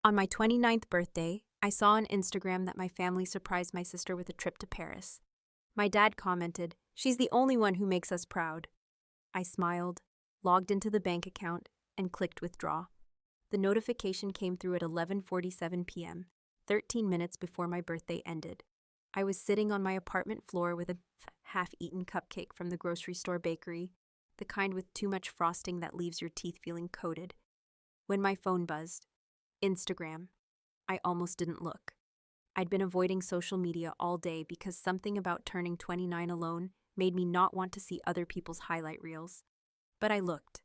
On my 29th birthday, I saw on Instagram that my family surprised my sister with a trip to Paris. My dad commented, "She's the only one who makes us proud." I smiled, logged into the bank account, and clicked withdraw. The notification came through at 11:47 p.m., 13 minutes before my birthday ended. I was sitting on my apartment floor with a half-eaten cupcake from the grocery store bakery, the kind with too much frosting that leaves your teeth feeling coated, when my phone buzzed. Instagram. I almost didn't look. I'd been avoiding social media all day because something about turning 29 alone made me not want to see other people's highlight reels. But I looked,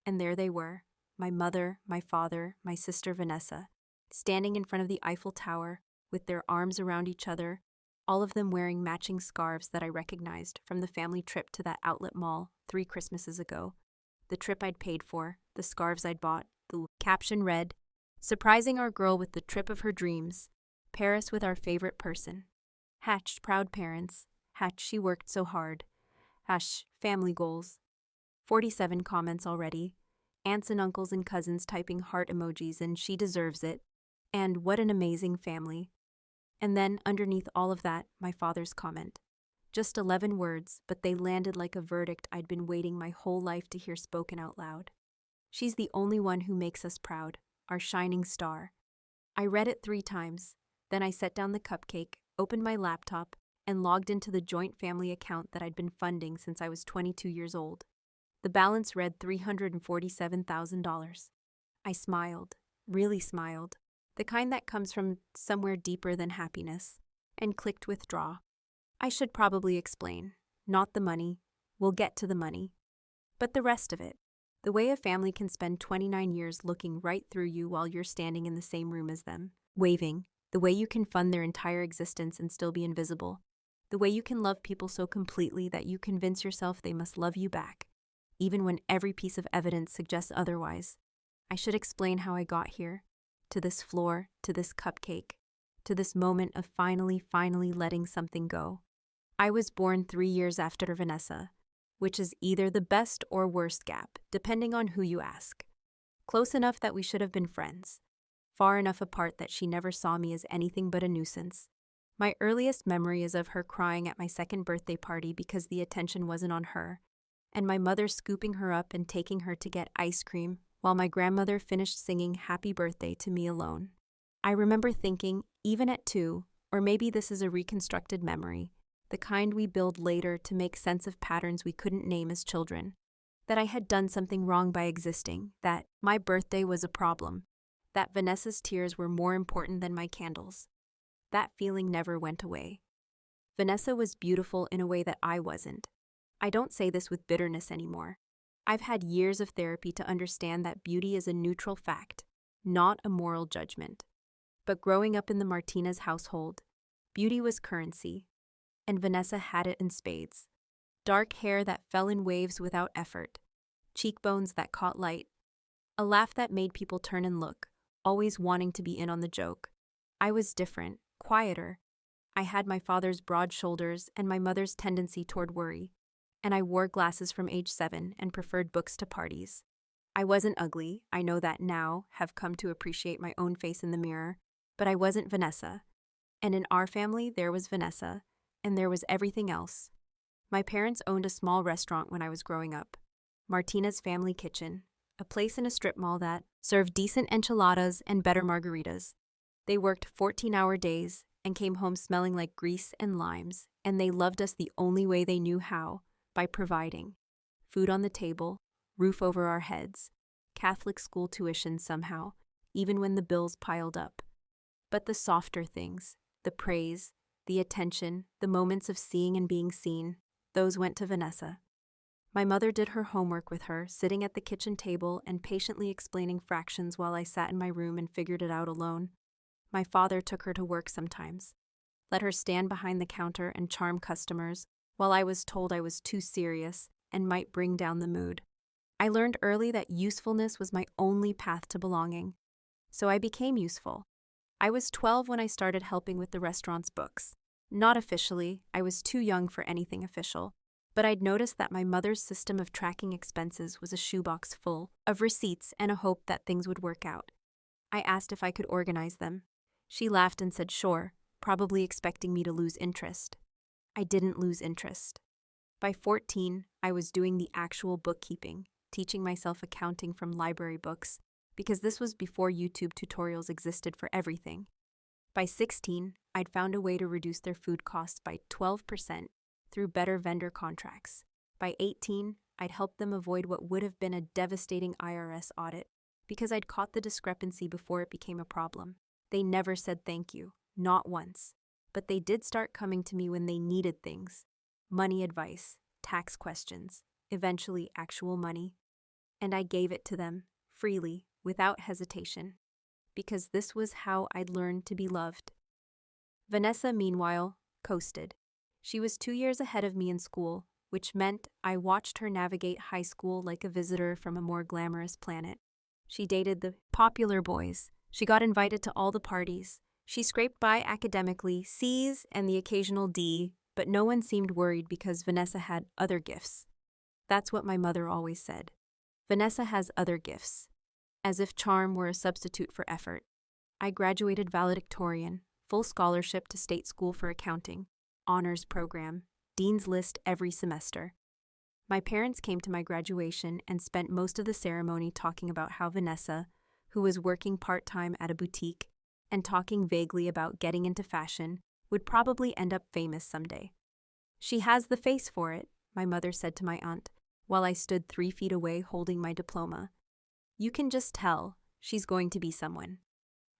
and there they were, my mother, my father, my sister Vanessa, standing in front of the Eiffel Tower with their arms around each other, all of them wearing matching scarves that I recognized from the family trip to that outlet mall 3 Christmases ago. The trip I'd paid for, the scarves I'd bought, the caption read, "Surprising our girl with the trip of her dreams. Paris with our favorite person. Hatched proud parents. Hatch she worked so hard. Hash family goals." 47 comments already. Aunts and uncles and cousins typing heart emojis and "she deserves it." And "what an amazing family." And then, underneath all of that, my father's comment. Just 11 words, but they landed like a verdict I'd been waiting my whole life to hear spoken out loud. "She's the only one who makes us proud. Our shining star." I read it 3 times. Then I set down the cupcake, opened my laptop, and logged into the joint family account that I'd been funding since I was 22 years old. The balance read $347,000. I smiled, really smiled, the kind that comes from somewhere deeper than happiness, and clicked withdraw. I should probably explain. Not the money. We'll get to the money. But the rest of it. The way a family can spend 29 years looking right through you while you're standing in the same room as them, waving. The way you can fund their entire existence and still be invisible. The way you can love people so completely that you convince yourself they must love you back, even when every piece of evidence suggests otherwise. I should explain how I got here. To this floor, to this cupcake, to this moment of finally letting something go. I was born 3 years after Vanessa, which is either the best or worst gap, depending on who you ask. Close enough that we should have been friends. Far enough apart that she never saw me as anything but a nuisance. My earliest memory is of her crying at my 2nd birthday party because the attention wasn't on her, and my mother scooping her up and taking her to get ice cream while my grandmother finished singing happy birthday to me alone. I remember thinking, even at 2, or maybe this is a reconstructed memory, the kind we build later to make sense of patterns we couldn't name as children, that I had done something wrong by existing, that my birthday was a problem, that Vanessa's tears were more important than my candles. That feeling never went away. Vanessa was beautiful in a way that I wasn't. I don't say this with bitterness anymore. I've had years of therapy to understand that beauty is a neutral fact, not a moral judgment. But growing up in the Martinez household, beauty was currency, and Vanessa had it in spades. Dark hair that fell in waves without effort, cheekbones that caught light, a laugh that made people turn and look, always wanting to be in on the joke. I was different, quieter. I had my father's broad shoulders and my mother's tendency toward worry, and I wore glasses from age 7 and preferred books to parties. I wasn't ugly, I know that now, have come to appreciate my own face in the mirror, but I wasn't Vanessa. And in our family, there was Vanessa, and there was everything else. My parents owned a small restaurant when I was growing up, Martinez Family Kitchen, a place in a strip mall that served decent enchiladas and better margaritas. They worked 14-hour days and came home smelling like grease and limes, and they loved us the only way they knew how, by providing. Food on the table, roof over our heads, Catholic school tuition somehow, even when the bills piled up. But the softer things, the praise, the attention, the moments of seeing and being seen, those went to Vanessa. My mother did her homework with her, sitting at the kitchen table and patiently explaining fractions while I sat in my room and figured it out alone. My father took her to work sometimes, let her stand behind the counter and charm customers, while I was told I was too serious and might bring down the mood. I learned early that usefulness was my only path to belonging, so I became useful. I was 12 when I started helping with the restaurant's books. Not officially, I was too young for anything official, but I'd noticed that my mother's system of tracking expenses was a shoebox full of receipts and a hope that things would work out. I asked if I could organize them. She laughed and said sure, probably expecting me to lose interest. I didn't lose interest. By 14, I was doing the actual bookkeeping, teaching myself accounting from library books, because this was before YouTube tutorials existed for everything. By 16, I'd found a way to reduce their food costs by 12% through better vendor contracts. By 18, I'd helped them avoid what would have been a devastating IRS audit because I'd caught the discrepancy before it became a problem. They never said thank you, not once. But they did start coming to me when they needed things. Money advice, tax questions, eventually actual money. And I gave it to them, freely, without hesitation. Because this was how I'd learned to be loved. Vanessa, meanwhile, coasted. She was 2 years ahead of me in school, which meant I watched her navigate high school like a visitor from a more glamorous planet. She dated the popular boys. She got invited to all the parties. She scraped by academically, C's and the occasional D, but no one seemed worried because Vanessa had other gifts. That's what my mother always said. Vanessa has other gifts. As if charm were a substitute for effort. I graduated valedictorian, full scholarship to state school for accounting, honors program, dean's list every semester. My parents came to my graduation and spent most of the ceremony talking about how Vanessa, who was working part-time at a boutique and talking vaguely about getting into fashion, would probably end up famous someday. She has the face for it, my mother said to my aunt, while I stood 3 feet away holding my diploma. You can just tell she's going to be someone.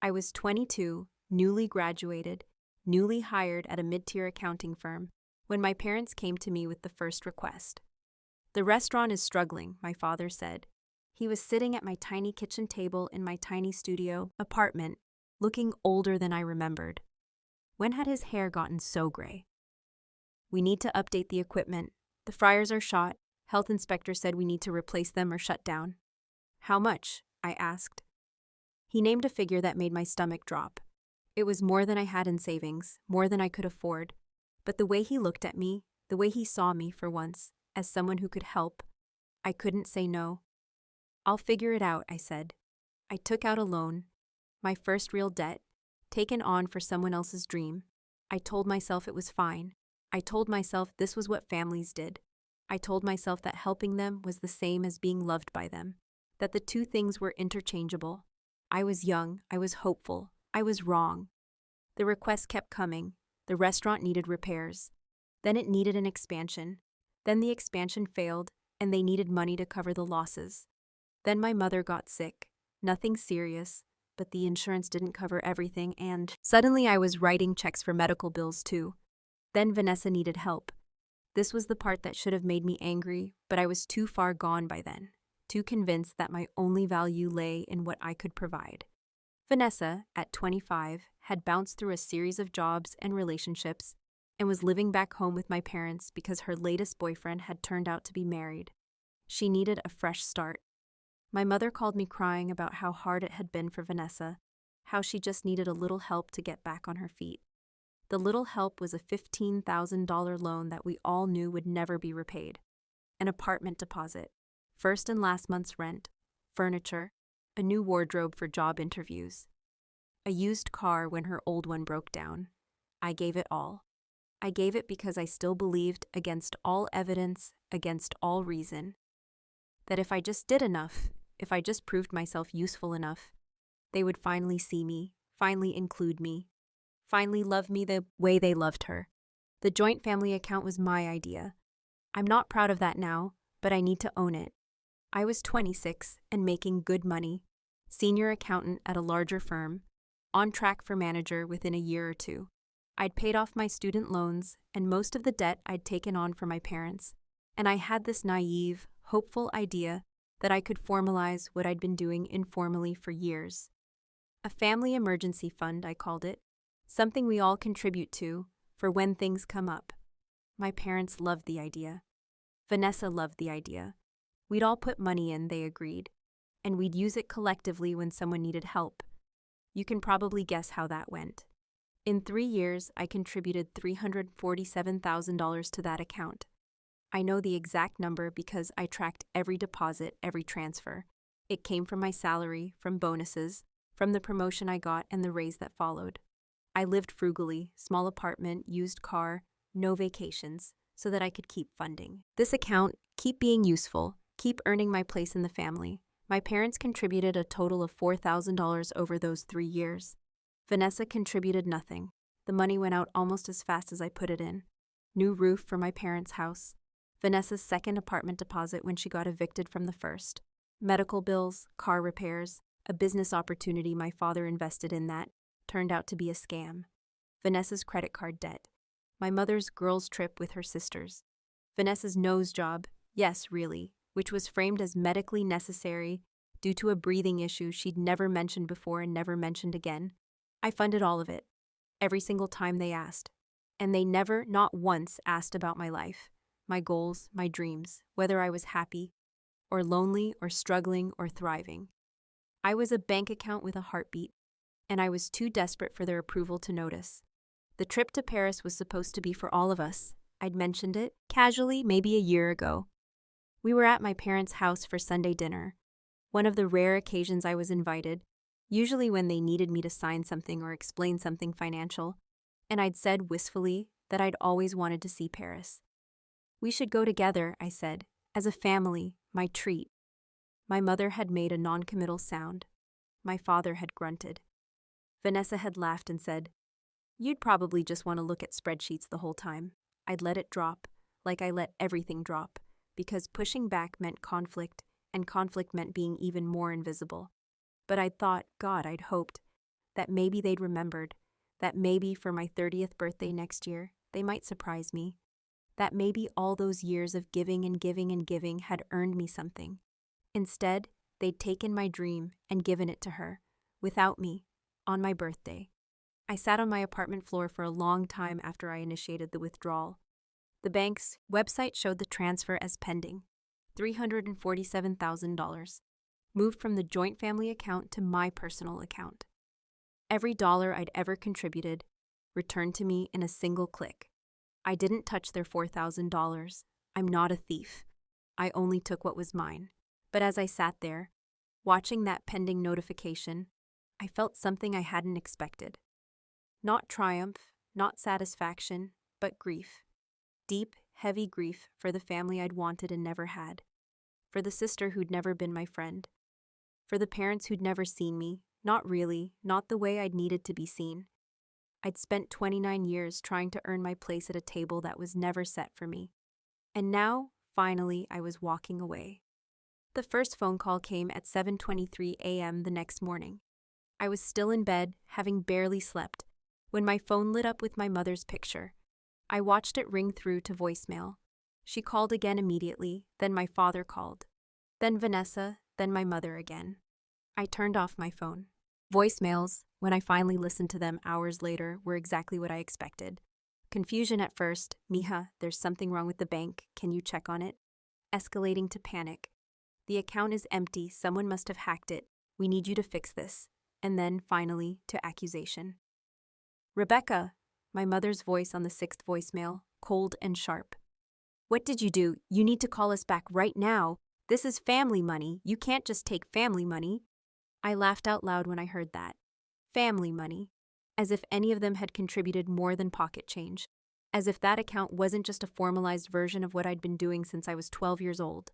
I was 22, newly graduated, newly hired at a mid-tier accounting firm, when my parents came to me with the first request. The restaurant is struggling, my father said. He was sitting at my tiny kitchen table in my tiny studio apartment, looking older than I remembered. When had his hair gotten so gray? We need to update the equipment. The fryers are shot. Health inspector said we need to replace them or shut down. How much? I asked. He named a figure that made my stomach drop. It was more than I had in savings, more than I could afford. But the way he looked at me, the way he saw me for once, as someone who could help, I couldn't say no. I'll figure it out, I said. I took out a loan, my first real debt, taken on for someone else's dream. I told myself it was fine. I told myself this was what families did. I told myself that helping them was the same as being loved by them, that the two things were interchangeable. I was young, I was hopeful, I was wrong. The requests kept coming. The restaurant needed repairs. Then it needed an expansion. Then the expansion failed, and they needed money to cover the losses. Then my mother got sick. Nothing serious, but the insurance didn't cover everything, and suddenly I was writing checks for medical bills too. Then Vanessa needed help. This was the part that should have made me angry, but I was too far gone by then, too convinced that my only value lay in what I could provide. Vanessa, at 25, had bounced through a series of jobs and relationships and was living back home with my parents because her latest boyfriend had turned out to be married. She needed a fresh start. My mother called me crying about how hard it had been for Vanessa, how she just needed a little help to get back on her feet. The little help was a $15,000 loan that we all knew would never be repaid, an apartment deposit, first and last month's rent, furniture, a new wardrobe for job interviews, a used car when her old one broke down. I gave it all. I gave it because I still believed, against all evidence, against all reason, that if I just did enough, if I just proved myself useful enough, they would finally see me, finally include me, finally love me the way they loved her. The joint family account was my idea. I'm not proud of that now, but I need to own it. I was 26 and making good money, senior accountant at a larger firm, on track for manager within a year or two. I'd paid off my student loans and most of the debt I'd taken on for my parents, and I had this naive, hopeful idea that I could formalize what I'd been doing informally for years. A family emergency fund, I called it, something we all contribute to for when things come up. My parents loved the idea. Vanessa loved the idea. We'd all put money in, they agreed, and we'd use it collectively when someone needed help. You can probably guess how that went. In 3 years, I contributed $347,000 to that account. I know the exact number because I tracked every deposit, every transfer. It came from my salary, from bonuses, from the promotion I got and the raise that followed. I lived frugally, small apartment, used car, no vacations, so that I could keep funding this account, keep being useful, keep earning my place in the family. My parents contributed a total of $4,000 over those 3 years. Vanessa contributed nothing. The money went out almost as fast as I put it in. New roof for my parents' house. Vanessa's second apartment deposit when she got evicted from the first. Medical bills, car repairs, a business opportunity my father invested in that turned out to be a scam. Vanessa's credit card debt. My mother's girls' trip with her sisters. Vanessa's nose job, yes, really, which was framed as medically necessary due to a breathing issue she'd never mentioned before and never mentioned again. I funded all of it, every single time they asked. And they never, not once, asked about my life, my goals, my dreams, whether I was happy or lonely or struggling or thriving. I was a bank account with a heartbeat, and I was too desperate for their approval to notice. The trip to Paris was supposed to be for all of us. I'd mentioned it, casually, maybe a year ago. We were at my parents' house for Sunday dinner, one of the rare occasions I was invited, usually when they needed me to sign something or explain something financial, and I'd said wistfully that I'd always wanted to see Paris. We should go together, I said, as a family, my treat. My mother had made a non-committal sound. My father had grunted. Vanessa had laughed and said, "You'd probably just want to look at spreadsheets the whole time." I'd let it drop, like I let everything drop, because pushing back meant conflict, and conflict meant being even more invisible. But I'd thought, God, I'd hoped, that maybe they'd remembered, that maybe for my 30th birthday next year, they might surprise me, that maybe all those years of giving and giving and giving had earned me something. Instead, they'd taken my dream and given it to her, without me, on my birthday. I sat on my apartment floor for a long time after I initiated the withdrawal. The bank's website showed the transfer as pending, $347,000, moved from the joint family account to my personal account. Every dollar I'd ever contributed returned to me in a single click. I didn't touch their $4,000. I'm not a thief. I only took what was mine. But as I sat there, watching that pending notification, I felt something I hadn't expected. Not triumph, not satisfaction, but grief. Deep, heavy grief for the family I'd wanted and never had. For the sister who'd never been my friend. For the parents who'd never seen me, not really, not the way I'd needed to be seen. I'd spent 29 years trying to earn my place at a table that was never set for me. And now, finally, I was walking away. The first phone call came at 7:23 a.m. the next morning. I was still in bed, having barely slept, when my phone lit up with my mother's picture. I watched it ring through to voicemail. She called again immediately, then my father called. Then Vanessa, then my mother again. I turned off my phone. Voicemails, when I finally listened to them hours later, were exactly what I expected. Confusion at first, "Mija, there's something wrong with the bank, can you check on it?" Escalating to panic. "The account is empty, someone must have hacked it, we need you to fix this." And then, finally, to accusation. "Rebecca," my mother's voice on the 6th voicemail, cold and sharp. "What did you do? You need to call us back right now. This is family money, you can't just take family money." I laughed out loud when I heard that. Family money. As if any of them had contributed more than pocket change. As if that account wasn't just a formalized version of what I'd been doing since I was 12 years old.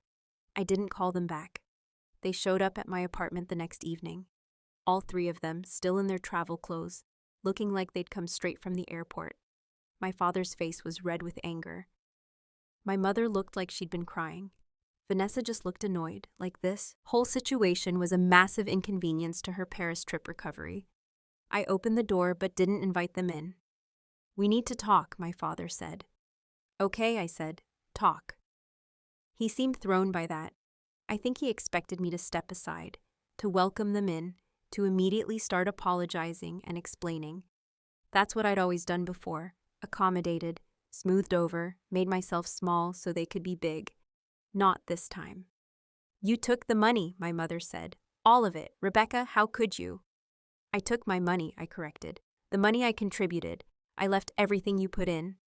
I didn't call them back. They showed up at my apartment the next evening. All 3 of them, still in their travel clothes, looking like they'd come straight from the airport. My father's face was red with anger. My mother looked like she'd been crying. Vanessa just looked annoyed, like this whole situation was a massive inconvenience to her Paris trip recovery. I opened the door but didn't invite them in. "We need to talk," my father said. "Okay," I said, "talk." He seemed thrown by that. I think he expected me to step aside, to welcome them in, to immediately start apologizing and explaining. That's what I'd always done before, accommodated, smoothed over, made myself small so they could be big. Not this time. "You took the money," my mother said. "All of it. Rebecca, how could you?" "I took my money," I corrected. "The money I contributed. I left everything you put in."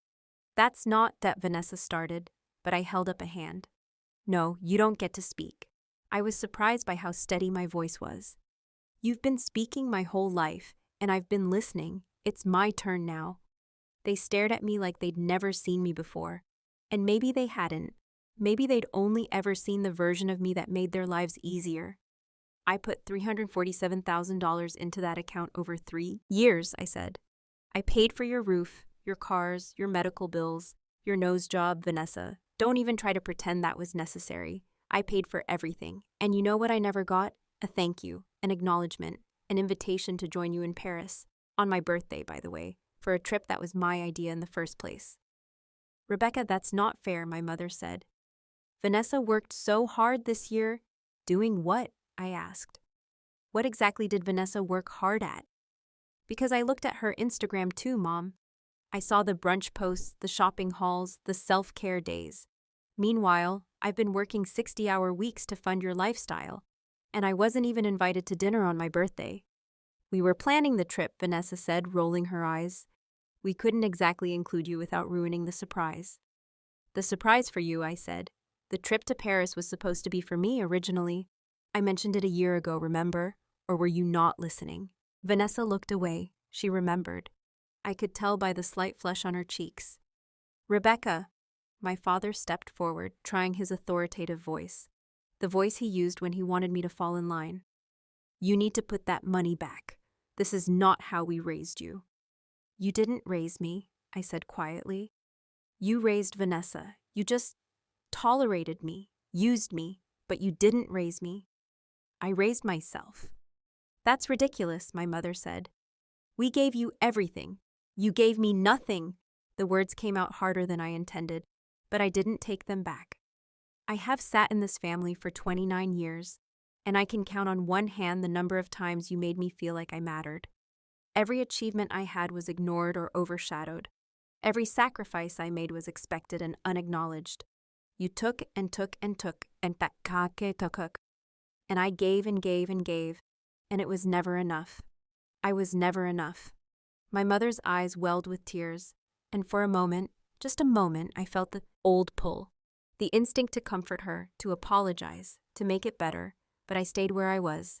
"That's not," that Vanessa started, but I held up a hand. "No, you don't get to speak." I was surprised by how steady my voice was. You've been speaking my whole life, and I've been listening. It's my turn now. They stared at me like they'd never seen me before. And maybe they hadn't. Maybe they'd only ever seen the version of me that made their lives easier. I put $347,000 into that account over 3 years, I said. I paid for your roof, your cars, your medical bills, your nose job, Vanessa. Don't even try to pretend that was necessary. I paid for everything. And you know what I never got? A thank you, an acknowledgement, an invitation to join you in Paris. On my birthday, by the way, for a trip that was my idea in the first place. Rebecca, that's not fair, my mother said. Vanessa worked so hard this year. Doing what? I asked. What exactly did Vanessa work hard at? Because I looked at her Instagram too, Mom. I saw the brunch posts, the shopping hauls, the self-care days. Meanwhile, I've been working 60-hour weeks to fund your lifestyle, and I wasn't even invited to dinner on my birthday. We were planning the trip, Vanessa said, rolling her eyes. We couldn't exactly include you without ruining the surprise. The surprise for you, I said. The trip to Paris was supposed to be for me originally. I mentioned it a year ago, remember? Or were you not listening? Vanessa looked away. She remembered. I could tell by the slight flush on her cheeks. Rebecca. My father stepped forward, trying his authoritative voice, the voice he used when he wanted me to fall in line. You need to put that money back. This is not how we raised you. You didn't raise me, I said quietly. You raised Vanessa. You just tolerated me, used me, but you didn't raise me. I raised myself. That's ridiculous, my mother said. We gave you everything. You gave me nothing. The words came out harder than I intended, but I didn't take them back. I have sat in this family for 29 years, and I can count on one hand the number of times you made me feel like I mattered. Every achievement I had was ignored or overshadowed. Every sacrifice I made was expected and unacknowledged. You took and took and took, and I gave and gave and gave, and it was never enough. I was never enough. My mother's eyes welled with tears, and for a moment, just a moment, I felt the old pull, the instinct to comfort her, to apologize, to make it better, but I stayed where I was.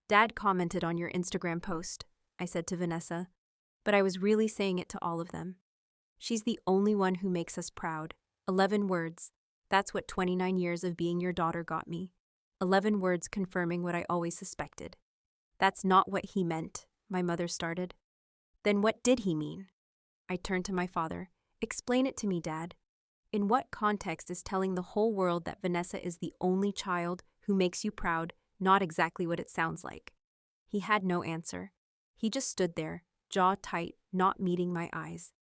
Dad commented on your Instagram post, I said to Vanessa, but I was really saying it to all of them. She's the only one who makes us proud. 11 words. That's what 29 years of being your daughter got me. 11 words confirming what I always suspected. That's not what he meant, my mother started. Then what did he mean? I turned to my father. Explain it to me, Dad. In what context is telling the whole world that Vanessa is the only child who makes you proud not exactly what it sounds like? He had no answer. He just stood there, jaw tight, not meeting my eyes.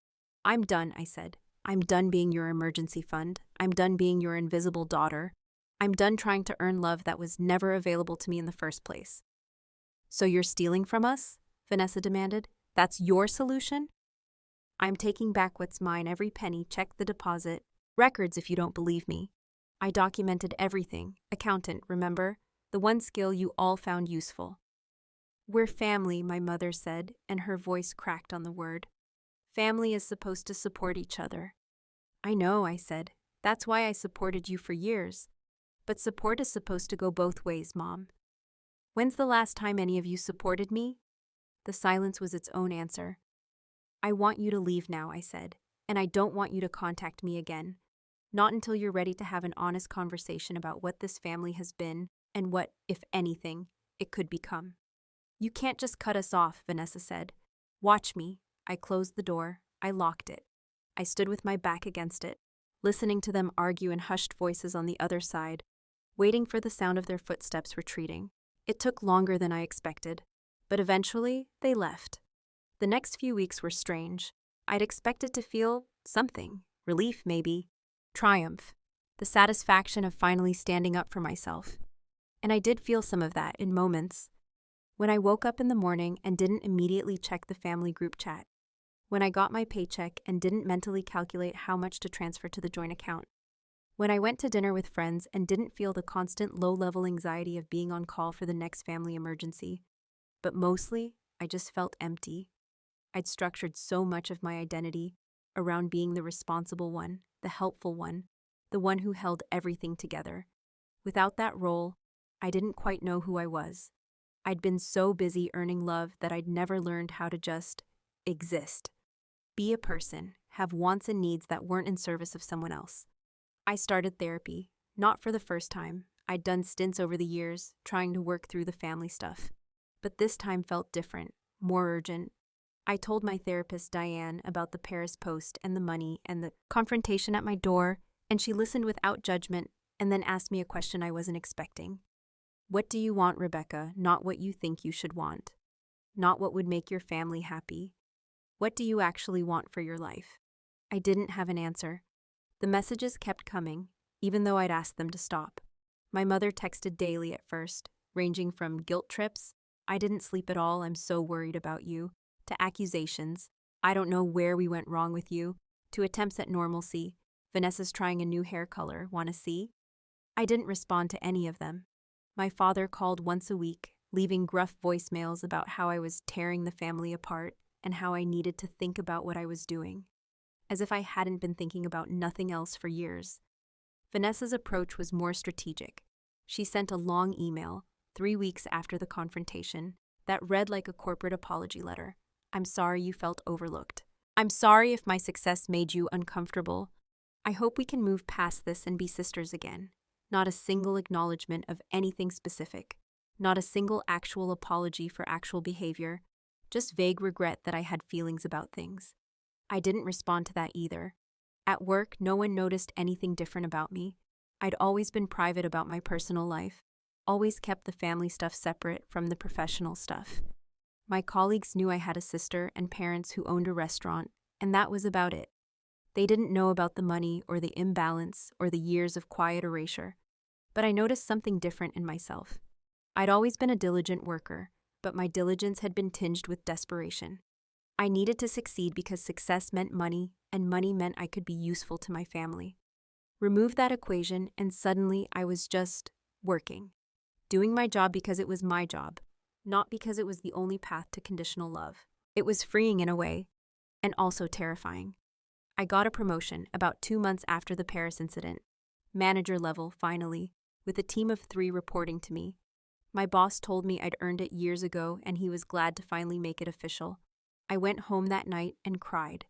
I'm done, I said. I'm done being your emergency fund. I'm done being your invisible daughter. I'm done trying to earn love that was never available to me in the first place. So you're stealing from us? Vanessa demanded. That's your solution? I'm taking back what's mine, every penny, check the deposit. Records if you don't believe me. I documented everything. Accountant, remember? The one skill you all found useful. We're family, my mother said, and her voice cracked on the word. Family is supposed to support each other. I know, I said. That's why I supported you for years. But support is supposed to go both ways, Mom. When's the last time any of you supported me? The silence was its own answer. I want you to leave now, I said, and I don't want you to contact me again. Not until you're ready to have an honest conversation about what this family has been and what, if anything, it could become. You can't just cut us off, Vanessa said. Watch me. I closed the door. I locked it. I stood with my back against it, listening to them argue in hushed voices on the other side, waiting for the sound of their footsteps retreating. It took longer than I expected, but eventually they left. The next few weeks were strange. I'd expected to feel something, relief maybe, triumph, the satisfaction of finally standing up for myself. And I did feel some of that in moments. When I woke up in the morning and didn't immediately check the family group chat. When I got my paycheck and didn't mentally calculate how much to transfer to the joint account. When I went to dinner with friends and didn't feel the constant low-level anxiety of being on call for the next family emergency. But mostly, I just felt empty. I'd structured so much of my identity around being the responsible one, the helpful one, the one who held everything together. Without that role, I didn't quite know who I was. I'd been so busy earning love that I'd never learned how to just exist. Be a person, have wants and needs that weren't in service of someone else. I started therapy, not for the first time. I'd done stints over the years, trying to work through the family stuff. But this time felt different, more urgent. I told my therapist, Diane, about the Paris Post and the money and the confrontation at my door, and she listened without judgment and then asked me a question I wasn't expecting. What do you want, Rebecca? Not what you think you should want. Not what would make your family happy. What do you actually want for your life? I didn't have an answer. The messages kept coming, even though I'd asked them to stop. My mother texted daily at first, ranging from guilt trips, I didn't sleep at all, I'm so worried about you, to accusations, I don't know where we went wrong with you, to attempts at normalcy, Vanessa's trying a new hair color, wanna see? I didn't respond to any of them. My father called once a week, leaving gruff voicemails about how I was tearing the family apart and how I needed to think about what I was doing, as if I hadn't been thinking about nothing else for years. Vanessa's approach was more strategic. She sent a long email, 3 weeks after the confrontation, that read like a corporate apology letter. I'm sorry you felt overlooked. I'm sorry if my success made you uncomfortable. I hope we can move past this and be sisters again. Not a single acknowledgement of anything specific. Not a single actual apology for actual behavior. Just vague regret that I had feelings about things. I didn't respond to that either. At work, no one noticed anything different about me. I'd always been private about my personal life, always kept the family stuff separate from the professional stuff. My colleagues knew I had a sister and parents who owned a restaurant, and that was about it. They didn't know about the money or the imbalance or the years of quiet erasure. But I noticed something different in myself. I'd always been a diligent worker, but my diligence had been tinged with desperation. I needed to succeed because success meant money, and money meant I could be useful to my family. Remove that equation, and suddenly I was just working. Doing my job because it was my job, not because it was the only path to conditional love. It was freeing in a way, and also terrifying. I got a promotion about 2 months after the Paris incident, manager level finally, with a team of 3 reporting to me. My boss told me I'd earned it years ago and he was glad to finally make it official. I went home that night and cried.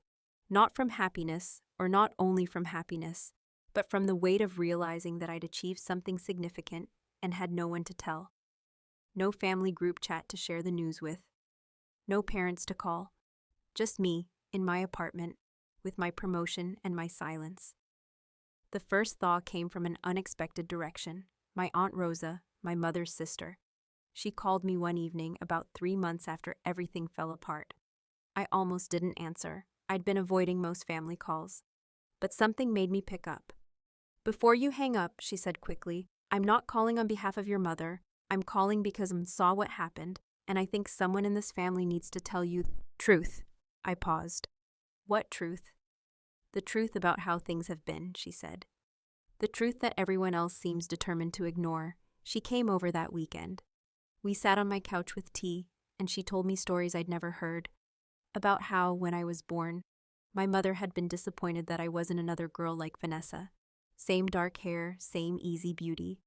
Not from happiness, or not only from happiness, but from the weight of realizing that I'd achieved something significant and had no one to tell. No family group chat to share the news with. No parents to call. Just me, in my apartment, with my promotion and my silence. The first thaw came from an unexpected direction. My Aunt Rosa, my mother's sister. She called me one evening about 3 months after everything fell apart. I almost didn't answer. I'd been avoiding most family calls. But something made me pick up. Before you hang up, she said quickly, I'm not calling on behalf of your mother. I'm calling because I saw what happened, and I think someone in this family needs to tell you truth. I paused. What truth? The truth about how things have been, she said. The truth that everyone else seems determined to ignore. She came over that weekend. We sat on my couch with tea, and she told me stories I'd never heard. About how, when I was born, my mother had been disappointed that I wasn't another girl like Vanessa. Same dark hair, same easy beauty.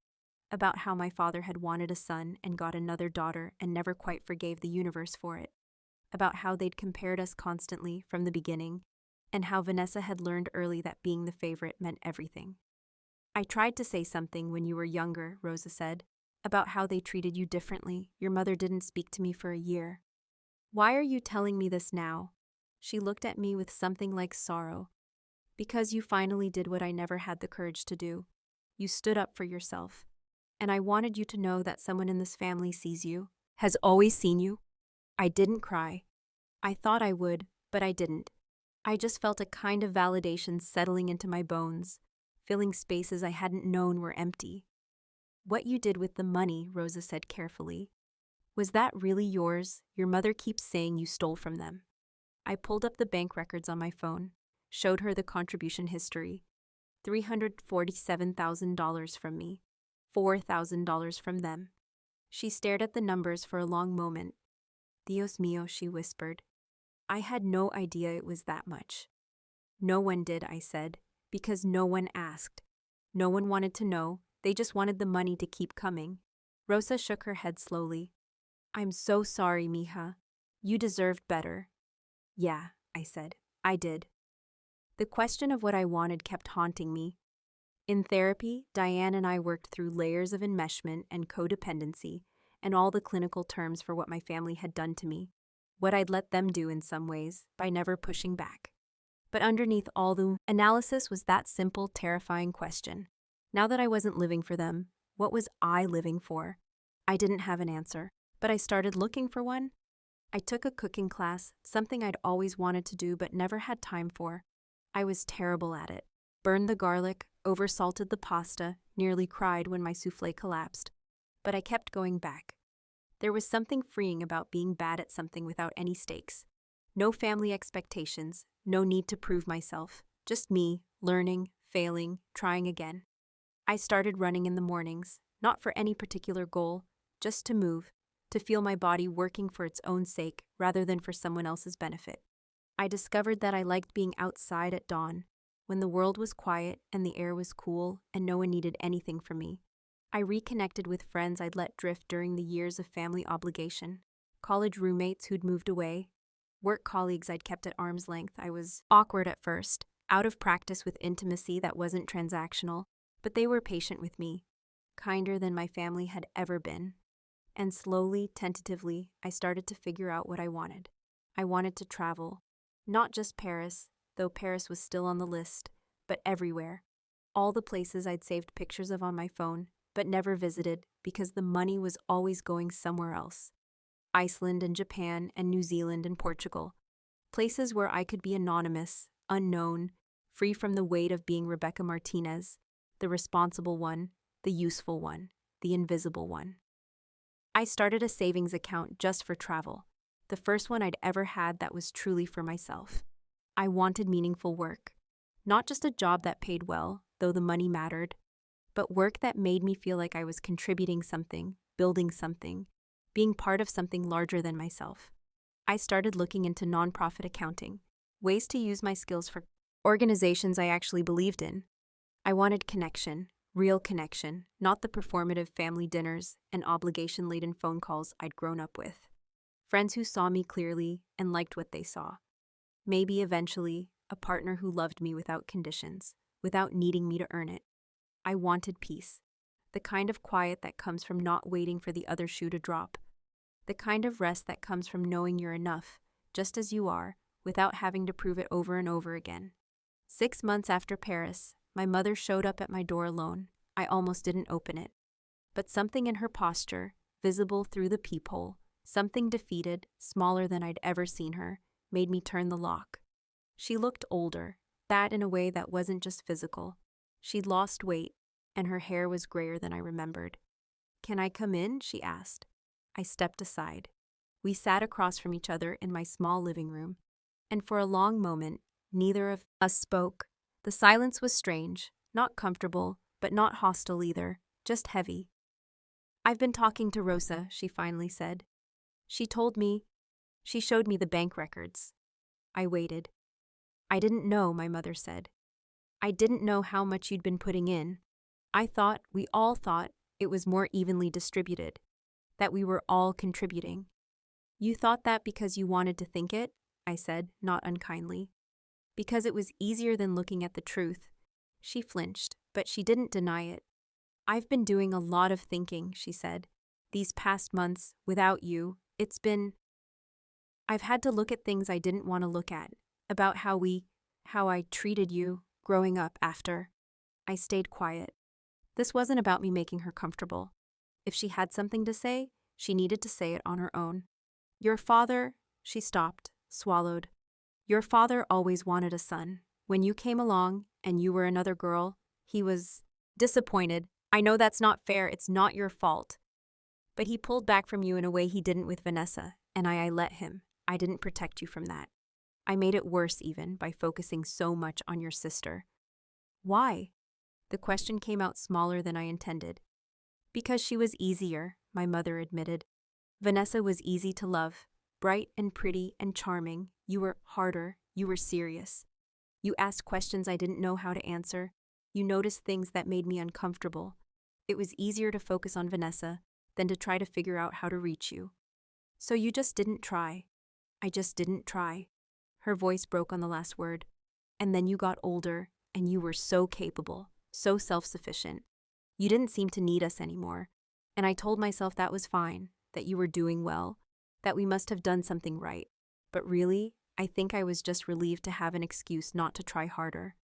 About how my father had wanted a son and got another daughter and never quite forgave the universe for it. About how they'd compared us constantly from the beginning, and how Vanessa had learned early that being the favorite meant everything. I tried to say something when you were younger, Rosa said, about how they treated you differently. Your mother didn't speak to me for a year. Why are you telling me this now? She looked at me with something like sorrow. Because you finally did what I never had the courage to do. You stood up for yourself. And I wanted you to know that someone in this family sees you, has always seen you. I didn't cry. I thought I would, but I didn't. I just felt a kind of validation settling into my bones, filling spaces I hadn't known were empty. What you did with the money, Rosa said carefully. Was that really yours? Your mother keeps saying you stole from them. I pulled up the bank records on my phone, showed her the contribution history. $347,000 from me, $4,000 from them. She stared at the numbers for a long moment. Dios mío, she whispered. I had no idea it was that much. No one did, I said, because no one asked. No one wanted to know, they just wanted the money to keep coming. Rosa shook her head slowly. I'm so sorry, mija. You deserved better. Yeah, I said. I did. The question of what I wanted kept haunting me. In therapy, Diane and I worked through layers of enmeshment and codependency and all the clinical terms for what my family had done to me, what I'd let them do in some ways by never pushing back. But underneath all the analysis was that simple, terrifying question. Now that I wasn't living for them, what was I living for? I didn't have an answer, but I started looking for one. I took a cooking class, something I'd always wanted to do but never had time for. I was terrible at it. Burned the garlic, oversalted the pasta, nearly cried when my soufflé collapsed. But I kept going back. There was something freeing about being bad at something without any stakes. No family expectations, no need to prove myself. Just me, learning, failing, trying again. I started running in the mornings, not for any particular goal, just to move, to feel my body working for its own sake rather than for someone else's benefit. I discovered that I liked being outside at dawn, when the world was quiet and the air was cool and no one needed anything from me. I reconnected with friends I'd let drift during the years of family obligation, college roommates who'd moved away, work colleagues I'd kept at arm's length. I was awkward at first, out of practice with intimacy that wasn't transactional, but they were patient with me, kinder than my family had ever been. And slowly, tentatively, I started to figure out what I wanted. I wanted to travel, not just Paris, though Paris was still on the list, but everywhere. All the places I'd saved pictures of on my phone, but never visited because the money was always going somewhere else. Iceland and Japan and New Zealand and Portugal. Places where I could be anonymous, unknown, free from the weight of being Rebecca Martinez, the responsible one, the useful one, the invisible one. I started a savings account just for travel, the first one I'd ever had that was truly for myself. I wanted meaningful work, not just a job that paid well, though the money mattered, but work that made me feel like I was contributing something, building something, being part of something larger than myself. I started looking into nonprofit accounting, ways to use my skills for organizations I actually believed in. I wanted connection, real connection, not the performative family dinners and obligation-laden phone calls I'd grown up with. Friends who saw me clearly and liked what they saw. Maybe eventually, a partner who loved me without conditions, without needing me to earn it. I wanted peace, the kind of quiet that comes from not waiting for the other shoe to drop, the kind of rest that comes from knowing you're enough, just as you are, without having to prove it over and over again. 6 months after Paris, my mother showed up at my door alone. I almost didn't open it. But something in her posture, visible through the peephole, something defeated, smaller than I'd ever seen her, made me turn the lock. She looked older, that in a way that wasn't just physical. She'd lost weight, and her hair was grayer than I remembered. "Can I come in?" she asked. I stepped aside. We sat across from each other in my small living room, and for a long moment, neither of us spoke. The silence was strange, not comfortable, but not hostile either, just heavy. "I've been talking to Rosa," she finally said. She showed me the bank records. I waited. "I didn't know," my mother said. "I didn't know how much you'd been putting in. We all thought, it was more evenly distributed, that we were all contributing." "You thought that because you wanted to think it?" I said, not unkindly. "Because it was easier than looking at the truth." She flinched, but she didn't deny it. "I've been doing a lot of thinking," she said. "These past months, without you, I've had to look at things I didn't want to look at, about how I treated you, growing up after." I stayed quiet. This wasn't about me making her comfortable. If she had something to say, she needed to say it on her own. "Your father," she stopped, swallowed. "Your father always wanted a son. When you came along, and you were another girl, he was disappointed. I know that's not fair, it's not your fault. But he pulled back from you in a way he didn't with Vanessa, and I let him. I didn't protect you from that. I made it worse even by focusing so much on your sister." "Why?" The question came out smaller than I intended. "Because she was easier," my mother admitted. "Vanessa was easy to love, bright and pretty and charming. You were harder, you were serious. You asked questions I didn't know how to answer. You noticed things that made me uncomfortable. It was easier to focus on Vanessa than to try to figure out how to reach you. So you just didn't try. I just didn't try. Her voice broke on the last word. And then you got older, and you were so capable, so self-sufficient. You didn't seem to need us anymore. And I told myself that was fine, that you were doing well, that we must have done something right. But really, I think I was just relieved to have an excuse not to try harder.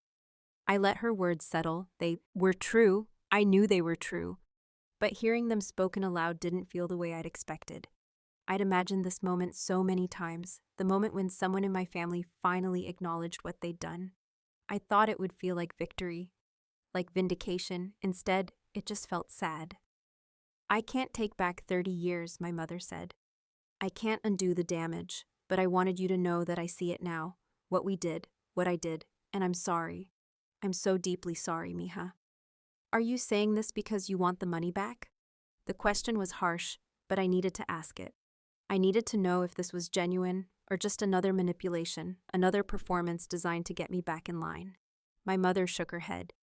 I let her words settle. They were true. I knew they were true. But hearing them spoken aloud didn't feel the way I'd expected. I'd imagined this moment so many times, the moment when someone in my family finally acknowledged what they'd done. I thought it would feel like victory, like vindication. Instead, it just felt sad. I can't take back 30 years, my mother said. I can't undo the damage, but I wanted you to know that I see it now, what we did, what I did, and I'm sorry. I'm so deeply sorry, mija. Are you saying this because you want the money back? The question was harsh, but I needed to ask it. I needed to know if this was genuine or just another manipulation, another performance designed to get me back in line. My mother shook her head.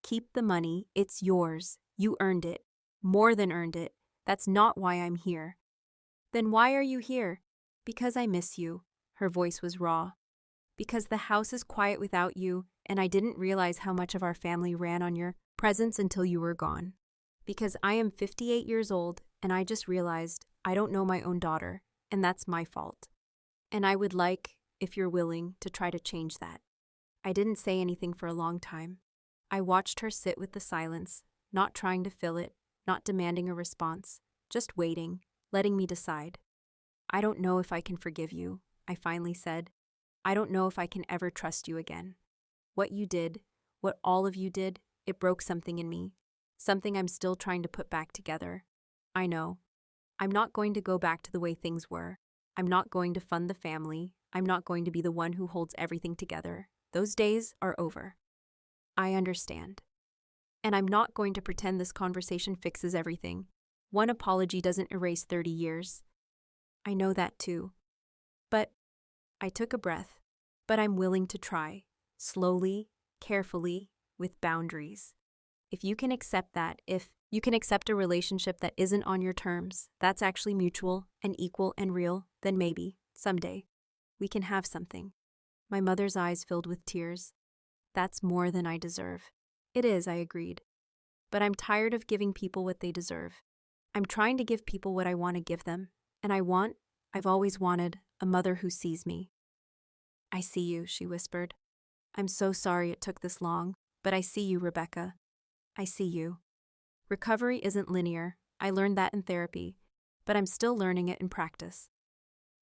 Keep the money, it's yours. You earned it. More than earned it. That's not why I'm here. Then why are you here? Because I miss you. Her voice was raw. Because the house is quiet without you, and I didn't realize how much of our family ran on your presence until you were gone. Because I am 58 years old, and I just realized I don't know my own daughter, and that's my fault. And I would like, if you're willing, to try to change that. I didn't say anything for a long time. I watched her sit with the silence, not trying to fill it, not demanding a response, just waiting, letting me decide. I don't know if I can forgive you, I finally said. I don't know if I can ever trust you again. What you did, what all of you did, it broke something in me, something I'm still trying to put back together. I know. I'm not going to go back to the way things were. I'm not going to fund the family. I'm not going to be the one who holds everything together. Those days are over. I understand. And I'm not going to pretend this conversation fixes everything. One apology doesn't erase 30 years. I know that too. But I took a breath. But I'm willing to try. Slowly, carefully, with boundaries. If you can accept that, if you can accept a relationship that isn't on your terms, that's actually mutual and equal and real, then maybe, someday, we can have something. My mother's eyes filled with tears. That's more than I deserve. It is, I agreed. But I'm tired of giving people what they deserve. I'm trying to give people what I want to give them, and I've always wanted, a mother who sees me. I see you, she whispered. I'm so sorry it took this long, but I see you, Rebecca. I see you. Recovery isn't linear. I learned that in therapy, but I'm still learning it in practice.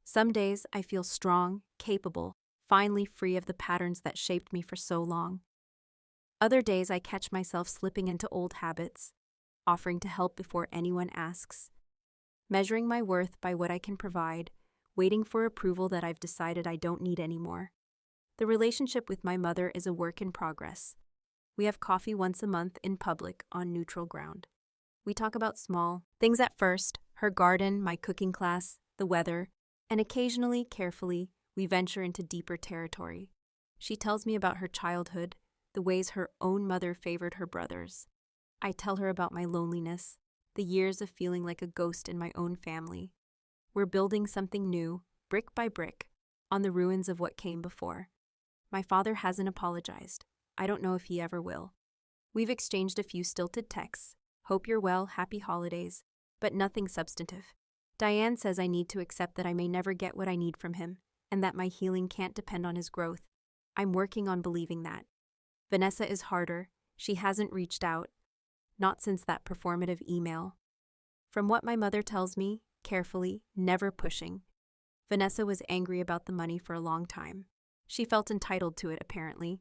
Some days I feel strong, capable, finally free of the patterns that shaped me for so long. Other days I catch myself slipping into old habits, offering to help before anyone asks, measuring my worth by what I can provide, waiting for approval that I've decided I don't need anymore. The relationship with my mother is a work in progress. We have coffee once a month in public on neutral ground. We talk about small things at first, her garden, my cooking class, the weather, and occasionally, carefully, we venture into deeper territory. She tells me about her childhood, the ways her own mother favored her brothers. I tell her about my loneliness, the years of feeling like a ghost in my own family. We're building something new, brick by brick, on the ruins of what came before. My father hasn't apologized. I don't know if he ever will. We've exchanged a few stilted texts. Hope you're well, happy holidays, but nothing substantive. Diane says I need to accept that I may never get what I need from him, and that my healing can't depend on his growth. I'm working on believing that. Vanessa is harder. She hasn't reached out. Not since that performative email. From what my mother tells me, carefully, never pushing, Vanessa was angry about the money for a long time. She felt entitled to it, apparently.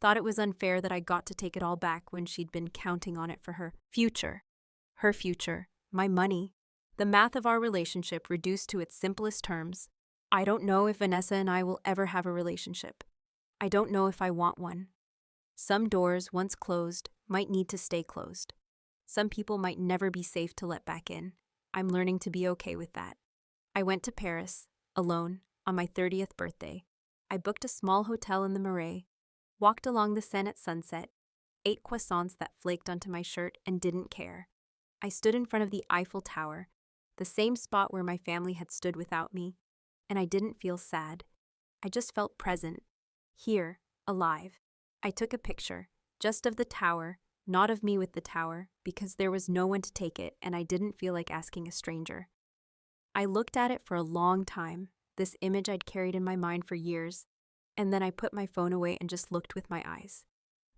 Thought it was unfair that I got to take it all back when she'd been counting on it for her future. Her future. My money. The math of our relationship reduced to its simplest terms. I don't know if Vanessa and I will ever have a relationship. I don't know if I want one. Some doors, once closed, might need to stay closed. Some people might never be safe to let back in. I'm learning to be okay with that. I went to Paris, alone, on my 30th birthday. I booked a small hotel in the Marais, walked along the Seine at sunset, ate croissants that flaked onto my shirt and didn't care. I stood in front of the Eiffel Tower, the same spot where my family had stood without me, and I didn't feel sad. I just felt present, here, alive. I took a picture, just of the tower, not of me with the tower, because there was no one to take it and I didn't feel like asking a stranger. I looked at it for a long time, this image I'd carried in my mind for years, and then I put my phone away and just looked with my eyes.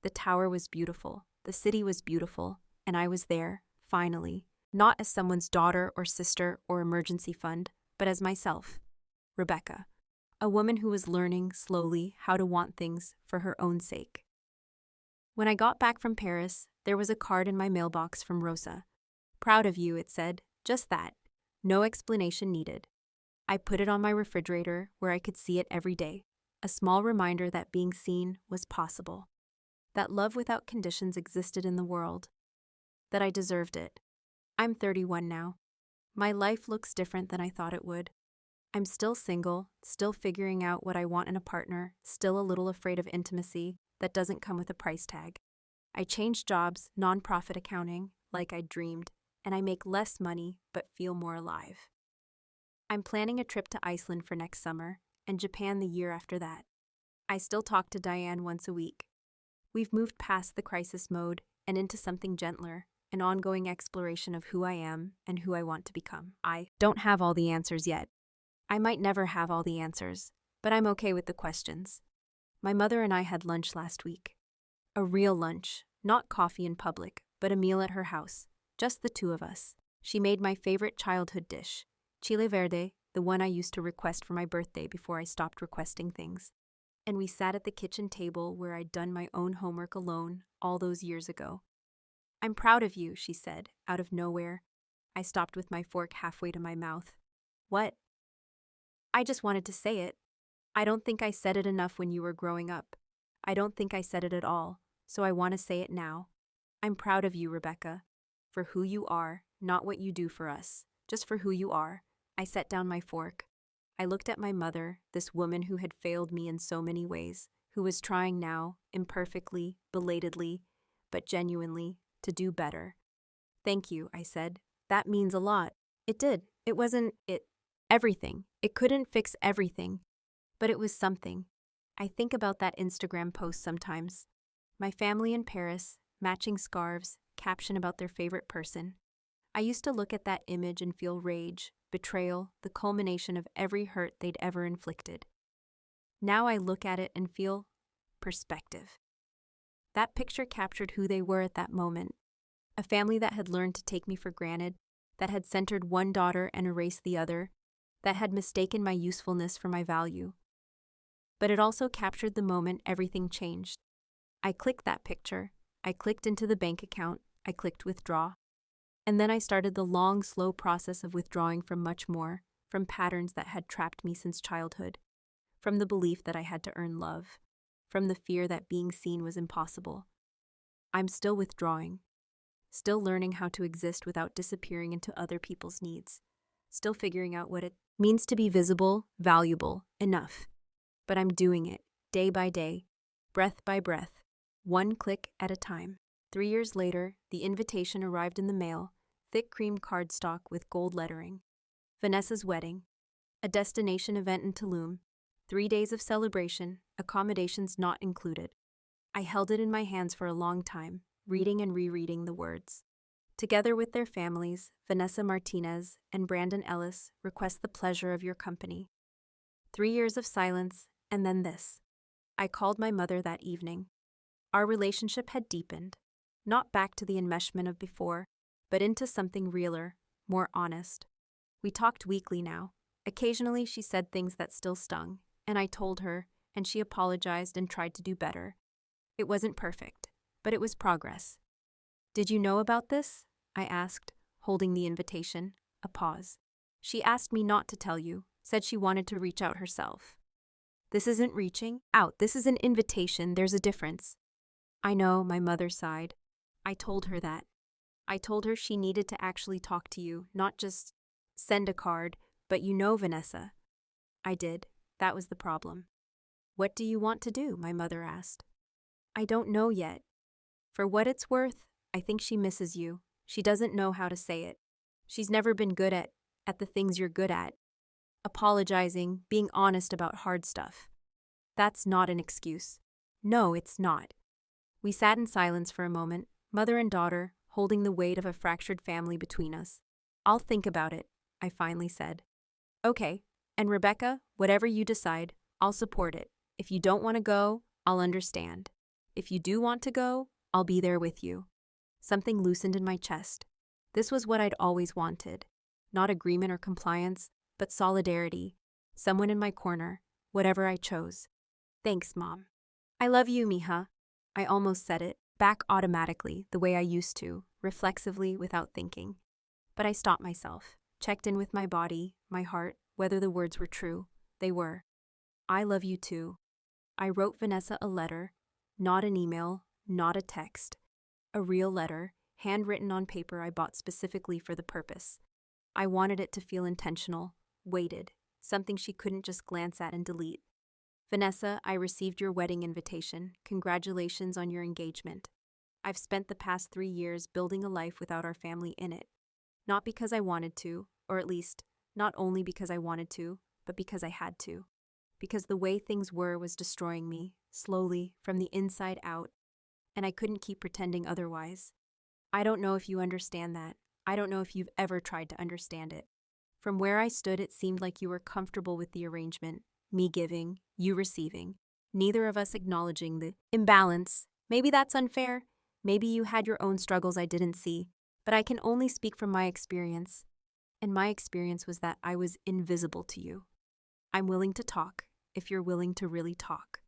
The tower was beautiful, the city was beautiful, and I was there, finally, not as someone's daughter or sister or emergency fund, but as myself, Rebecca, a woman who was learning, slowly, how to want things for her own sake. When I got back from Paris, there was a card in my mailbox from Rosa. "Proud of you," it said, just that. No explanation needed. I put it on my refrigerator where I could see it every day, a small reminder that being seen was possible, that love without conditions existed in the world, that I deserved it. I'm 31 now. My life looks different than I thought it would. I'm still single, still figuring out what I want in a partner, still a little afraid of intimacy that doesn't come with a price tag. I changed jobs, nonprofit accounting, like I dreamed, and I make less money but feel more alive. I'm planning a trip to Iceland for next summer, and Japan the year after that. I still talk to Diane once a week. We've moved past the crisis mode and into something gentler, an ongoing exploration of who I am and who I want to become. I don't have all the answers yet. I might never have all the answers, but I'm okay with the questions. My mother and I had lunch last week. A real lunch, not coffee in public, but a meal at her house, just the two of us. She made my favorite childhood dish, chile verde, the one I used to request for my birthday before I stopped requesting things. And we sat at the kitchen table where I'd done my own homework alone all those years ago. "I'm proud of you," she said, out of nowhere. I stopped with my fork halfway to my mouth. "What?" "I just wanted to say it. I don't think I said it enough when you were growing up. I don't think I said it at all, so I want to say it now. I'm proud of you, Rebecca, for who you are, not what you do for us, just for who you are." I set down my fork. I looked at my mother, this woman who had failed me in so many ways, who was trying now, imperfectly, belatedly, but genuinely, to do better. "Thank you," I said. "That means a lot." It did. It wasn't everything. It couldn't fix everything, but it was something. I think about that Instagram post sometimes. My family in Paris, matching scarves, caption about their favorite person. I used to look at that image and feel rage, betrayal, the culmination of every hurt they'd ever inflicted. Now I look at it and feel perspective. That picture captured who they were at that moment. A family that had learned to take me for granted, that had centered one daughter and erased the other, that had mistaken my usefulness for my value. But it also captured the moment everything changed. I clicked that picture. I clicked into the bank account. I clicked withdraw. And then I started the long, slow process of withdrawing from much more, from patterns that had trapped me since childhood, from the belief that I had to earn love, from the fear that being seen was impossible. I'm still withdrawing, still learning how to exist without disappearing into other people's needs, still figuring out what it means to be visible, valuable, enough. But I'm doing it, day by day, breath by breath, one click at a time. 3 years later, the invitation arrived in the mail, thick cream cardstock with gold lettering. Vanessa's wedding, a destination event in Tulum, 3 days of celebration, accommodations not included. I held it in my hands for a long time, reading and rereading the words. Together with their families, Vanessa Martinez and Brandon Ellis request the pleasure of your company. 3 years of silence, and then this. I called my mother that evening. Our relationship had deepened, not back to the enmeshment of before, but into something realer, more honest. We talked weekly now. Occasionally she said things that still stung, and I told her, and she apologized and tried to do better. It wasn't perfect, but it was progress. "Did you know about this?" I asked, holding the invitation. A pause. "She asked me not to tell you, said she wanted to reach out herself." "This isn't reaching out, this is an invitation, there's a difference." "I know," my mother sighed. I told her that. I told her she needed to actually talk to you, not just send a card, but you know, Vanessa. I did. That was the problem. "What do you want to do?" my mother asked. "I don't know yet. For what it's worth, I think she misses you. She doesn't know how to say it. She's never been good at at the things you're good at. Apologizing, being honest about hard stuff. That's not an excuse. No, it's not. We sat in silence for a moment, mother and daughter, holding the weight of a fractured family between us. I'll think about it, I finally said. Okay, and Rebecca, whatever you decide, I'll support it. If you don't want to go, I'll understand. If you do want to go, I'll be there with you. Something loosened in my chest. This was what I'd always wanted. Not agreement or compliance, but solidarity. Someone in my corner, whatever I chose. Thanks, Mom. I love you, mija. I almost said it, back automatically, the way I used to, reflexively without thinking. But I stopped myself, checked in with my body, my heart, whether the words were true. They were. I love you too. I wrote Vanessa a letter, not an email, not a text. A real letter, handwritten on paper I bought specifically for the purpose. I wanted it to feel intentional, weighted, something she couldn't just glance at and delete. Vanessa, I received your wedding invitation. Congratulations on your engagement. I've spent the past 3 years building a life without our family in it. Not because I wanted to, or at least, not only because I wanted to, but because I had to. Because the way things were was destroying me, slowly, from the inside out, and I couldn't keep pretending otherwise. I don't know if you understand that. I don't know if you've ever tried to understand it. From where I stood, it seemed like you were comfortable with the arrangement, me giving, you receiving, neither of us acknowledging the imbalance. Maybe that's unfair. Maybe you had your own struggles I didn't see, but I can only speak from my experience. And my experience was that I was invisible to you. I'm willing to talk, if you're willing to really talk.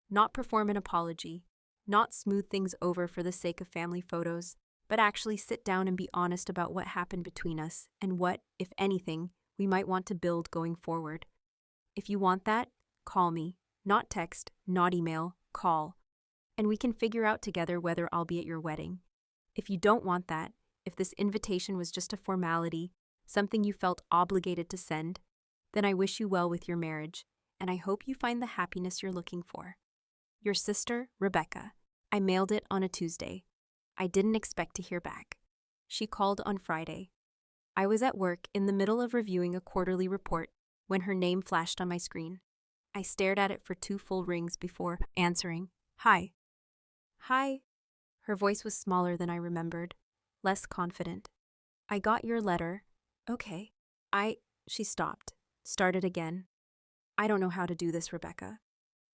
Not perform an apology, not smooth things over for the sake of family photos, but actually sit down and be honest about what happened between us and what, if anything, we might want to build going forward. If you want that, call me. Not text, not email, call. And we can figure out together whether I'll be at your wedding. If you don't want that, if this invitation was just a formality, something you felt obligated to send, then I wish you well with your marriage, and I hope you find the happiness you're looking for. Your sister, Rebecca. I mailed it on a Tuesday. I didn't expect to hear back. She called on Friday. I was at work in the middle of reviewing a quarterly report when her name flashed on my screen. I stared at it for 2 full rings before answering. Hi. Hi. Her voice was smaller than I remembered, less confident. I got your letter. Okay. She stopped, started again. I don't know how to do this, Rebecca.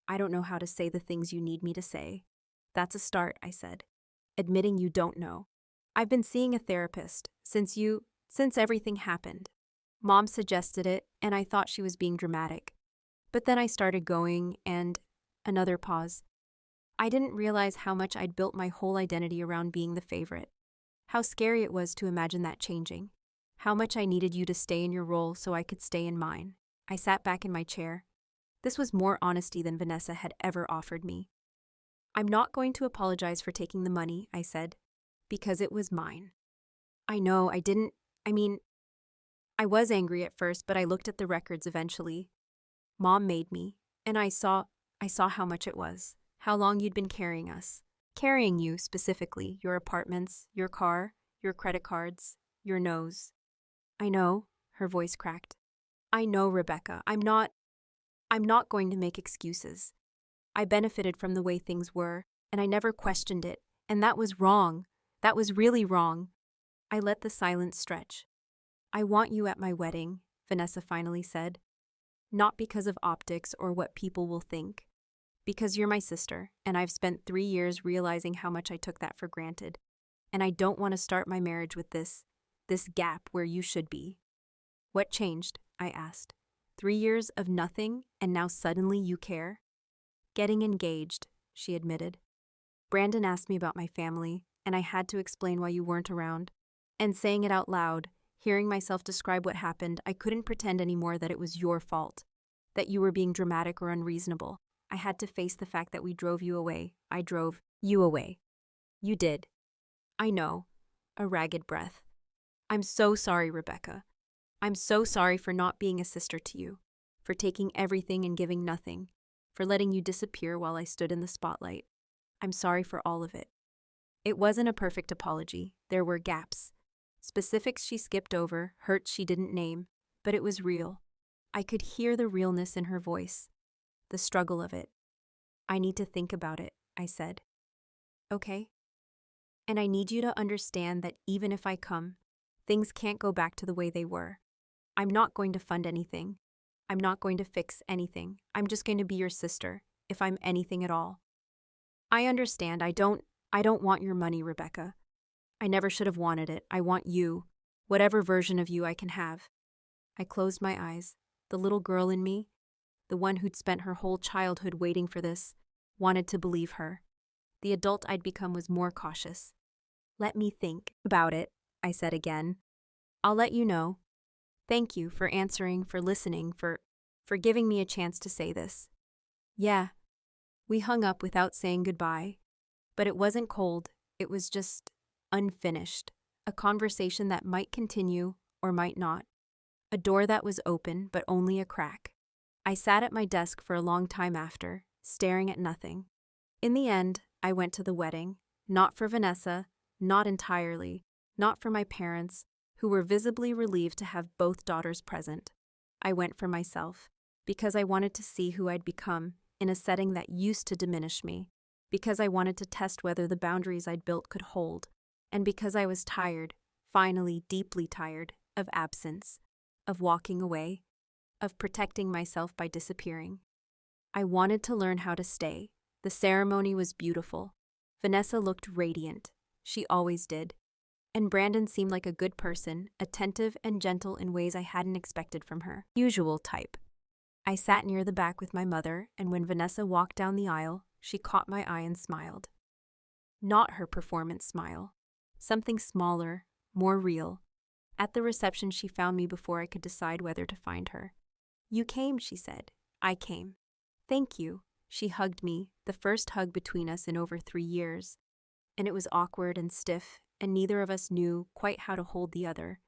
I don't know how to say the things you need me to say. That's a start, I said, admitting you don't know. I've been seeing a therapist since everything happened. Mom suggested it, and I thought she was being dramatic. But then I started going, and another pause. I didn't realize how much I'd built my whole identity around being the favorite. How scary it was to imagine that changing. How much I needed you to stay in your role so I could stay in mine. I sat back in my chair. This was more honesty than Vanessa had ever offered me. I'm not going to apologize for taking the money, I said, because it was mine. I know, I was angry at first, but I looked at the records eventually. Mom made me, and I saw how much it was, how long you'd been carrying us. Carrying you, specifically, your apartments, your car, your credit cards, your nose. I know, her voice cracked. I know, Rebecca, I'm not going to make excuses. I benefited from the way things were, and I never questioned it, and that was wrong. That was really wrong. I let the silence stretch. I want you at my wedding, Vanessa finally said. Not because of optics or what people will think. Because you're my sister, and I've spent 3 years realizing how much I took that for granted. And I don't want to start my marriage with this gap where you should be. What changed? I asked. 3 years of nothing, and now suddenly you care? Getting engaged, she admitted. Brandon asked me about my family, and I had to explain why you weren't around. And saying it out loud, hearing myself describe what happened, I couldn't pretend anymore that it was your fault, that you were being dramatic or unreasonable. I had to face the fact that we drove you away. I drove you away. You did. I know. A ragged breath. I'm so sorry, Rebecca. I'm so sorry for not being a sister to you, for taking everything and giving nothing, for letting you disappear while I stood in the spotlight. I'm sorry for all of it. It wasn't a perfect apology. There were gaps. Specifics she skipped over, hurts she didn't name, but it was real. I could hear the realness in her voice, the struggle of it. I need to think about it, I said. Okay? And I need you to understand that even if I come, things can't go back to the way they were. I'm not going to fund anything. I'm not going to fix anything. I'm just going to be your sister, if I'm anything at all. I understand. I don't want your money, Rebecca. I never should have wanted it. I want you, whatever version of you I can have. I closed my eyes. The little girl in me, the one who'd spent her whole childhood waiting for this, wanted to believe her. The adult I'd become was more cautious. Let me think about it, I said again. I'll let you know. Thank you for answering, for listening, for giving me a chance to say this. Yeah. We hung up without saying goodbye. But it wasn't cold, it was just unfinished. A conversation that might continue or might not. A door that was open, but only a crack. I sat at my desk for a long time after, staring at nothing. In the end, I went to the wedding, not for Vanessa, not entirely, not for my parents, who were visibly relieved to have both daughters present. I went for myself, because I wanted to see who I'd become in a setting that used to diminish me, because I wanted to test whether the boundaries I'd built could hold, and because I was tired, finally deeply tired, of absence, of walking away, of protecting myself by disappearing. I wanted to learn how to stay. The ceremony was beautiful. Vanessa looked radiant. She always did. And Brandon seemed like a good person, attentive and gentle in ways I hadn't expected from her. Usual type. I sat near the back with my mother, and when Vanessa walked down the aisle, she caught my eye and smiled. Not her performance smile. Something smaller, more real. At the reception, she found me before I could decide whether to find her. You came, she said. I came. Thank you. She hugged me, the first hug between us in over 3 years. And it was awkward and stiff, and neither of us knew quite how to hold the other.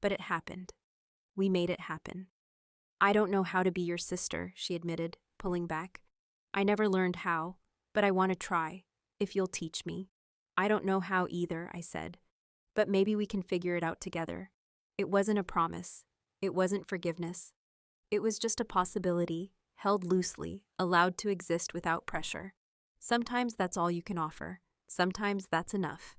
But it happened. We made it happen. I don't know how to be your sister, she admitted, pulling back. I never learned how, but I want to try, if you'll teach me. I don't know how either, I said. But maybe we can figure it out together. It wasn't a promise. It wasn't forgiveness. It was just a possibility, held loosely, allowed to exist without pressure. Sometimes that's all you can offer. Sometimes that's enough.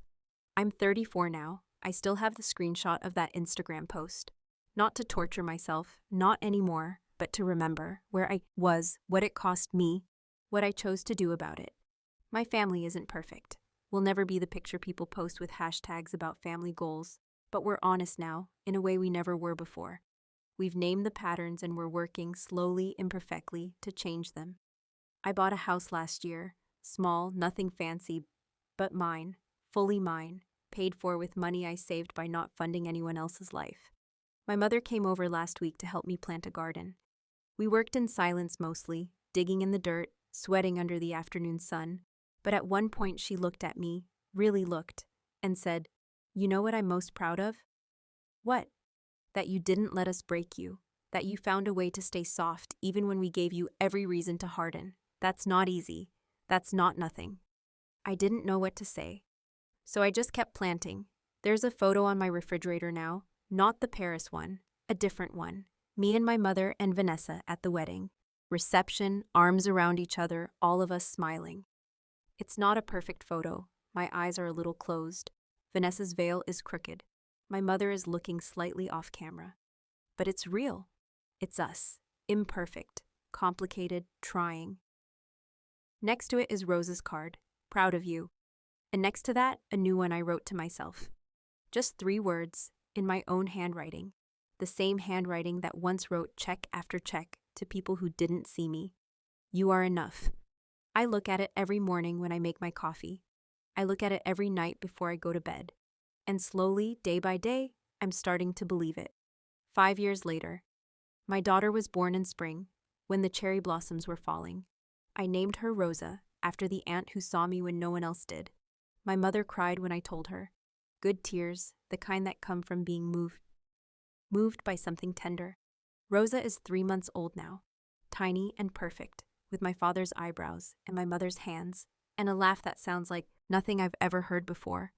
I'm 34 now. I still have the screenshot of that Instagram post. Not to torture myself, not anymore, but to remember where I was, what it cost me, what I chose to do about it. My family isn't perfect. We'll never be the picture people post with hashtags about family goals, but we're honest now, in a way we never were before. We've named the patterns and we're working slowly, imperfectly, to change them. I bought a house last year, small, nothing fancy, but mine, fully mine, paid for with money I saved by not funding anyone else's life. My mother came over last week to help me plant a garden. We worked in silence mostly, digging in the dirt, sweating under the afternoon sun, but at one point she looked at me, really looked, and said, "You know what I'm most proud of?" "What?" "That you didn't let us break you, that you found a way to stay soft even when we gave you every reason to harden. That's not easy. That's not nothing." I didn't know what to say. So I just kept planting. There's a photo on my refrigerator now, not the Paris one, a different one. Me and my mother and Vanessa at the wedding. Reception, arms around each other, all of us smiling. It's not a perfect photo. My eyes are a little closed. Vanessa's veil is crooked. My mother is looking slightly off camera. But it's real. It's us. Imperfect. Complicated. Trying. Next to it is Rose's card. Proud of you. And next to that, a new one I wrote to myself. Just 3 words, in my own handwriting. The same handwriting that once wrote check after check to people who didn't see me. You are enough. I look at it every morning when I make my coffee. I look at it every night before I go to bed. And slowly, day by day, I'm starting to believe it. 5 years later, my daughter was born in spring, when the cherry blossoms were falling. I named her Rosa, after the aunt who saw me when no one else did. My mother cried when I told her. Good tears, the kind that come from being moved by something tender. Rosa is 3 months old now, tiny and perfect, with my father's eyebrows and my mother's hands, and a laugh that sounds like nothing I've ever heard before.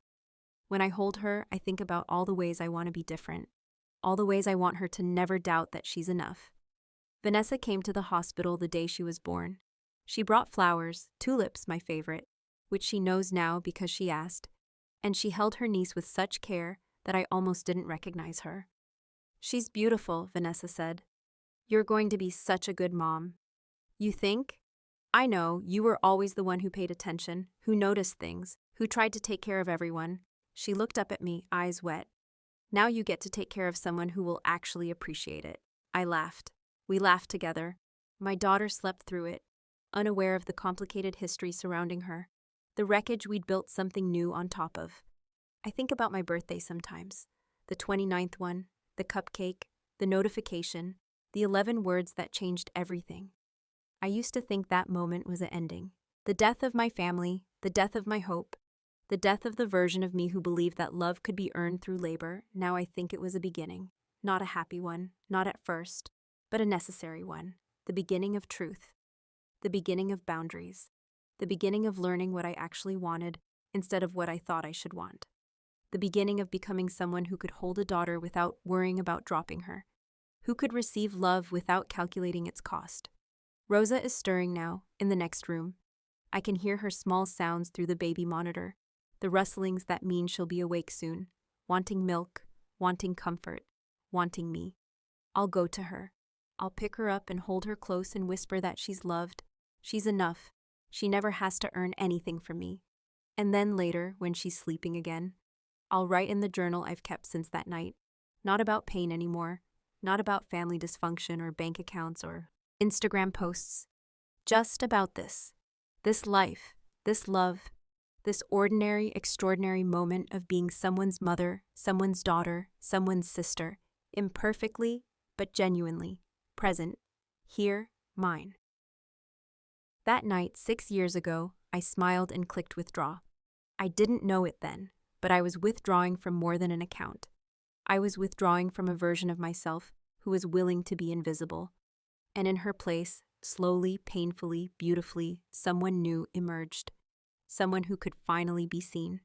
When I hold her, I think about all the ways I want to be different. all the ways I want her to never doubt that she's enough. Vanessa came to the hospital the day she was born. She brought flowers, tulips, my favorite, which she knows now because she asked, and she held her niece with such care that I almost didn't recognize her. "She's beautiful," Vanessa said. "You're going to be such a good mom." "You think?" "I know, you were always the one who paid attention, who noticed things, who tried to take care of everyone." She looked up at me, eyes wet. "Now you get to take care of someone who will actually appreciate it." I laughed. We laughed together. My daughter slept through it, unaware of the complicated history surrounding her, the wreckage we'd built something new on top of. I think about my birthday sometimes. The 29th one, the cupcake, the notification, the 11 words that changed everything. I used to think that moment was an ending. The death of my family, the death of my hope, the death of the version of me who believed that love could be earned through labor. Now I think it was a beginning. Not a happy one, not at first, but a necessary one. The beginning of truth. The beginning of boundaries. The beginning of learning what I actually wanted instead of what I thought I should want. The beginning of becoming someone who could hold a daughter without worrying about dropping her, who could receive love without calculating its cost. Rosa is stirring now, in the next room. I can hear her small sounds through the baby monitor, the rustlings that mean she'll be awake soon, wanting milk, wanting comfort, wanting me. I'll go to her. I'll pick her up and hold her close and whisper that she's loved. She's enough. She never has to earn anything from me. And then later, when she's sleeping again, I'll write in the journal I've kept since that night. Not about pain anymore. Not about family dysfunction or bank accounts or Instagram posts. Just about this. This life, this love, this ordinary, extraordinary moment of being someone's mother, someone's daughter, someone's sister, imperfectly, but genuinely, present, here, mine. That night, 6 years ago, I smiled and clicked withdraw. I didn't know it then, but I was withdrawing from more than an account. I was withdrawing from a version of myself who was willing to be invisible. And in her place, slowly, painfully, beautifully, someone new emerged. Someone who could finally be seen.